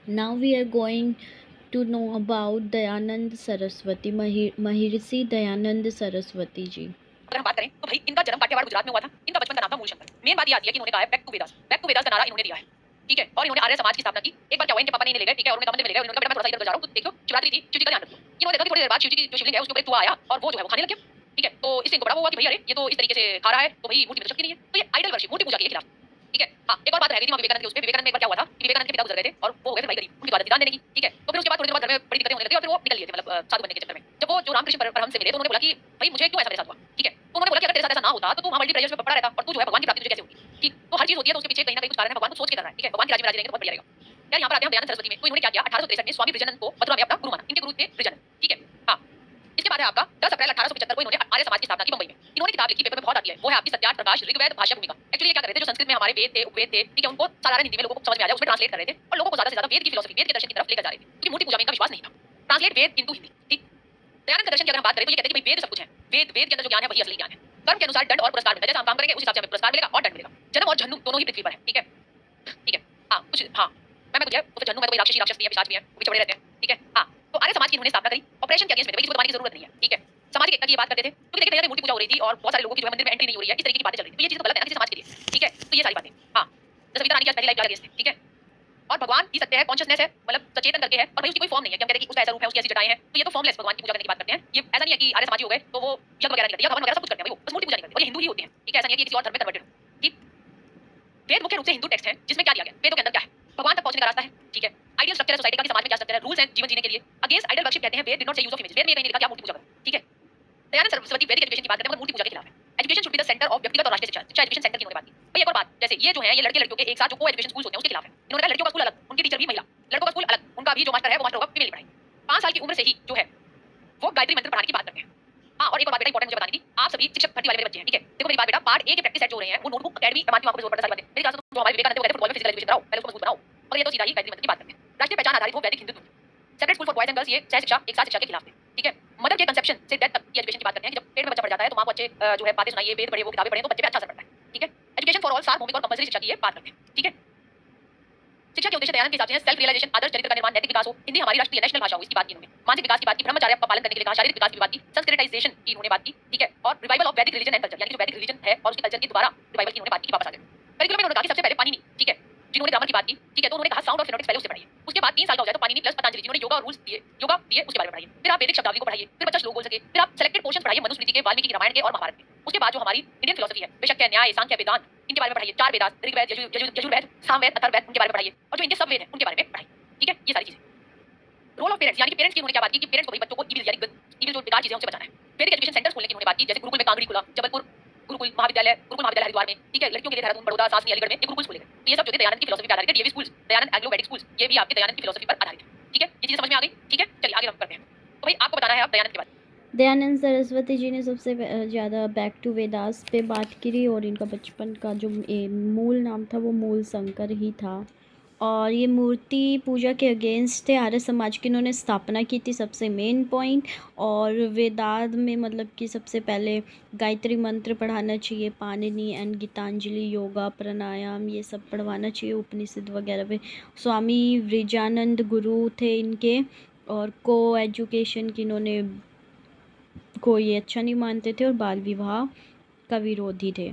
Now we are going to know about Dayanand Saraswati, Mahirषि Dayanand Saraswati ji. अगर हम बात करें तो भाई इनका जन्म काठियावाड़ गुजरात में हुआ था। इनका बचपन का नाम था मूलशंकर। मेन बात ये आती है कि इन्होंने कहा है back to Vedas. Back to Vedas का नारा इन्होंने दिया है, ठीक है। और इन्होंने आर्य समाज की स्थापना की। एक बार क्या हुआ, इनके पापा ने इन्हें ले गए, ठीक है, और उन्होंने मंदिर में ले गए। उन्होंने कहा बेटा मैं थोड़ा सा इधर जा रहा हूं, तो देखो शिवरात्रि थी, शिव जी का ध्यान रखो। इन्होंने देखा कि थोड़ी देर बाद शिव जी की जो शिवलिंग है उसके ऊपर एक चूहा आया और वो जो है वो खाने लग गया, ठीक है। तो इससे इनको बड़ा हुआ कि भाई अरे ये तो इस तरीके से खा रहा है, तो भाई मूर्ति में तो शक्ति नहीं है। तो ये आइडल वर्शिप, मूर्ति पूजा के खिलाफ, ठीक है। हाँ, एक और बात रह गई थी वहां विवेकानंद के। उसपे विवेकानंद में एक बार क्या हुआ था कि विवेकानंद के पिता गुजर गए थे और वो हो गए थे भाई गरीब, उनकी आदत थी दान देने की, ठीक है। तो फिर उसके बाद थोड़ी देर बाद घर में बड़ी दिक्कतें होने लगी और फिर वो निकल लिए थे, मतलब साधु बनने के चक्कर में। जब वो जो रामकृष्ण परमहंस से मिले तो उन्होंने बोला कि भाई मुझे क्यों ऐसा मेरे साथ हुआ, ठीक है। तो उन्होंने बोला कि अगर तेरे साथ ऐसा ना होता तो तू वहां मल्टी प्रेशर्स में पड़ा रहता और तू जो है भगवान की प्राप्ति तुझे कैसे होगी, ठीक। तो हर चीज होती है तो उसके पीछे कहीं ना कहीं कुछ कारण है, भगवान कुछ सोच के कर रहा है, ठीक है। भगवान के राज्य में राजी रहेंगे तो बहुत बढ़िया रहेगा। यार यहाँ पर आते हैं दयानंद सरस्वती में। तो इन्होंने क्या किया, 1863 में स्वामी ब्रजानंद को मथुरा में अपना गुरु माना। इनके गुरु थे ब्रजानंद, ठीक है। हाँ, इसके बाद है आपका 10 अप्रैल 1875 को इन्होंने आर्य समाज की स्थापना की मुंबई में। इन्होंने किताब लिखी, पेपर में बहुत आती है, वो है आपकी सत्यार्थ प्रकाश ऋग्वेद भाष्य भूमिका। एक्चुअली ये क्या कर रहे थे, जो संस्कृत में हमारे वेद थे, उपवेद थे, ठीक है, उनको साधारण हिंदी में लोगों को समझ में आ जाए उसमें ट्रांसलेट कर रहे थे और लोगों को ज्यादा से ज्यादा वेद की फिलॉसफी, वेद के दर्शन की तरफ लेकर जा रहे थे, क्योंकि मूर्ति पूजा में इनका विश्वास नहीं था। ट्रांसलेट वेद इनटू हिंदी, ठीक। दयानंद का दर्शन की अगर हम बात करें तो ये कहते हैं कि भाई वेद सब कुछ है, वेद के अंदर जो ज्ञान है वही असली ज्ञान है। कर्म के अनुसार दंड और पुरस्कार मिलता है, जैसे हम काम करेंगे उस हिसाब से हमें पुरस्कार मिलेगा और दंड मिलेगा। जन्म और जहन्नुम दोनों ही पृथ्वी पर है, ठीक है, ठीक है। हाँ कुछ, हाँ मैं कुछ है तो फिर जन्नू में तो कोई राक्षस भी है, पिशाच भी है, वो भी चढ़े रहते हैं, ठीक है। हाँ, तो आर्य समाज की इन्होंने स्थापना करी ऑपरेशन के अगेंस्ट में, किसी को दबाने की जरूरत नहीं है, ठीक है। सामाजिक एकता की ये बात करते थे, क्योंकि देखिए मूर्ति पूजा हो रही थी और बहुत सारे लोगों की जो है मंदिर में एंट्री नहीं हो रही है, इस तरीके की बातें चल रही थी। तो ये चीज तो गलत है ना किसी समाज के लिए, ठीक है। तो ये सारी बातें, हाँ, जैसे सविता रानी की आज पहली लाइफ अगेंस्ट है, ठीक है। और भगवान ही सत्य है, कॉन्शियसनेस है, मतलब सचेतन करके है, और भाई उसकी कोई फॉर्म नहीं है कि हम कहते हैं कि उसका ऐसा रूप है, उसकी ऐसी जटाएं हैं, तो ये तो फॉर्मलेस भगवान की पूजा करने की बात करते हैं। ये ऐसा नहीं है कि आर्य समाजी हो गए तो वो यज्ञ वगैरह नहीं करते, या हवन वगैरह सब कुछ करते हैं, भाई वो बस मूर्ति पूजा नहीं करते, और ये हिंदू ही होते हैं, ठीक है। ऐसा नहीं है कि किसी और धर्म में कन्वर्टेड हो, ठीक। वेद मुख्य रूप से हिंदू टेक्स्ट है जिसमें क्या दिया गया, वेदों के अंदर क्या है, भगवान तक पहुंचने का रास्ता है, ठीक है। आइडियल स्ट्रक्चर है सोसाइटी का, कि समाज में क्या स्ट्रक्चर है, रूल्स हैं जीवन जीने के लिए। अगेंस्ट आइडल वर्शिप कहते हैं वेद डिड नॉट से यूज ऑफ इमेज, वेद में कहीं नहीं लिखा कि आप मूर्ति पूजा करो, ठीक है। दयानंद सरस्वती वैदिक एजुकेशन की बात करते हैं, मगर मूर्ति पूजा के खिलाफ है। Education should be the centre of व्यक्तिगत और राष्ट्रीय शिक्षा, शिक्षा एजुकेशन सेंटर की उन्होंने बात की। भाई एक और बात, जैसे ये जो है ये लड़के लड़कियों के एक साथ जो को एजुकेशन स्कूल होते हैं उसके खिलाफ है। इन्होंने कहा लड़कियों का स्कूल अलग, उनकी टीचर भी महिला, लड़कों का स्कूल अलग, उनका भी जो मास्टर है वो मास्टर होगा फीमेल पढ़ाई। 5 साल की उम्र से ही जो है वो गायत्री मंत्र पढ़ाने की बात करते हैं। हाँ, और एक और बात बेटा इंपॉर्टेंट मुझे बतानी थी, आप सभी शिक्षक भर्ती वाले मेरे बच्चे हैं, ठीक है। देखो मेरी बात बेटा, पार्ट ए के प्रैक्टिस सेट जो हो रहे हैं वो नोटबुक अकेडमी मानती हूं, आपको जोर पड़ता सारी बातें मेरी क्लास में। जो हमारे विवेकानंद वो कहते हैं फुटबॉल में फिजिकल एजुकेशन कराओ, पहले उसको मजबूत बनाओ, और ये तो सीधा ही गायत्री मंत्र की बात करते हैं। राष्ट्रीय पहचान आधारित हो वैदिक Hindutva, separate school for boys and girls, ये सह शिक्षा एक साथ शिक्षा के खिलाफ थे, ठीक है। मदर के कंसेप्शन से डेथ तक की एजुकेशन की बात करते हैं, कि जब पेट में बच्चा पड़ जाता है तो मां को अच्छे जो है बातें सुनाइए, वेद पढ़िए, वो किताबें पढ़िए तो बच्चे पे अच्छा असर पड़ता है, ठीक है। एजुकेशन फॉर ऑल सार्वभौमिक और कंपल्सरी शिक्षा की ये बात करते हैं, ठीक है। शिक्षा के उद्देश्य दयानंद के हिसाब से सेल्फ रियलाइजेशन, आदर्श चरित्र का निर्माण, नैतिक विकास हो, हिंदी हमारी राष्ट्रीय नेशनल भाषा हो, इसकी बात की इन्होंने। मानसिक विकास की बात की, ब्रह्मचर्य का पालन करने के लिए कहा, शारीरिक विकास की बात की, संस्कृताइजेशन की इन्होंने बात की, ठीक है। और रिवाइवल ऑफ वैदिक रिलीजन एंड कल्चर, यानी कि जो वैदिक रिलीजन है और उसके कल्चर की दोबारा रिवाइवल की इन्होंने बात की, वापस आ गए। करिकुलम में उन्होंने कहा कि सबसे पहले पाणिनि, ठीक है, जिन्होंने ग्रामर की बात की, ठीक है। तो उन्होंने कहा साउंड और फिनोटिक्स पहले उससे पढ़िए, उसके बाद 3 साल का हो जाए तो पाणिनि प्लस पतंजलि जिन्होंने योगा और रूल्स दिए, योगा दिए, उसके बारे में पढ़ाइए। फिर आप वैदिक शब्दावली को पढ़ाइए, फिर बच्चा श्लोक बोल सके, फिर आप सेलेक्टेड पोर्शन पढ़ाइए मनुस्मृति के, वाल्मीकि के, रामायण के और महाभारत के। उसके बाद जो हमारी इंडियन फिलॉसफी है, बेशक न्याय, सांख्य, वेदांत, इनके बारे में पढ़ाइए। 4 वेदास, ऋग्वेद, यजुर्वेद, सामवेद, अथर्ववेद, उनके बारे में पढ़ाइए, और जो इनके सब वेद हैं उनके बारे में पढ़ाइए, ठीक है। ये सारी चीजें। रोल ऑफ पेरेंट्स, यानी कि पेरेंट्स की उन्होंने क्या बात की कि पेरेंट्स को भाई बच्चों को इविल, यानी इविल जो बेकार चीजें उनसे बचाना है। वैदिक एजुकेशन सेंटर्स खोलने की उन्होंने बात की, जैसे गुरुकुल में कांगड़ी खुला, जबलपुर गुरुकुल महाविद्यालय हरिद्वार में, ठीक है। लड़कियों के लिए देहरादून, बड़ौदा, सासनी, अलीगढ़ में ये गुरुकुल खुले गए। तो ये सब जो थे दयानंद की फिलॉसफी पे आधारित है। डीएवी स्कूल्स, दयानंद एग्लो वैदिक स्कूल्स, ये भी आपके दयानंद की फिलॉसफी पर आधारित है, ठीक है। ये चीजें समझ में आ गई, ठीक है। चलिए आगे हम करते हैं। तो भाई आपको बताना है अब दयानंद के बारे में। दयानंद सरस्वती जी ने सबसे ज़्यादा बैक टू वेदास पे बात करी, और इनका बचपन का जो मूल नाम था वो मूल शंकर ही था। और ये मूर्ति पूजा के अगेंस्ट थे, आर्य समाज की इन्होंने स्थापना की थी, सबसे मेन पॉइंट। और वेदांत में मतलब कि सबसे पहले गायत्री मंत्र पढ़ाना चाहिए, पाणिनि एंड गीतांजलि, योगा, प्राणायाम, ये सब पढ़वाना चाहिए, उपनिषद वगैरह पे। स्वामी विवेकानंद गुरु थे इनके, और को एजुकेशन की इन्होंने को ये अच्छा नहीं मानते थे, और बाल विवाह का विरोधी थे।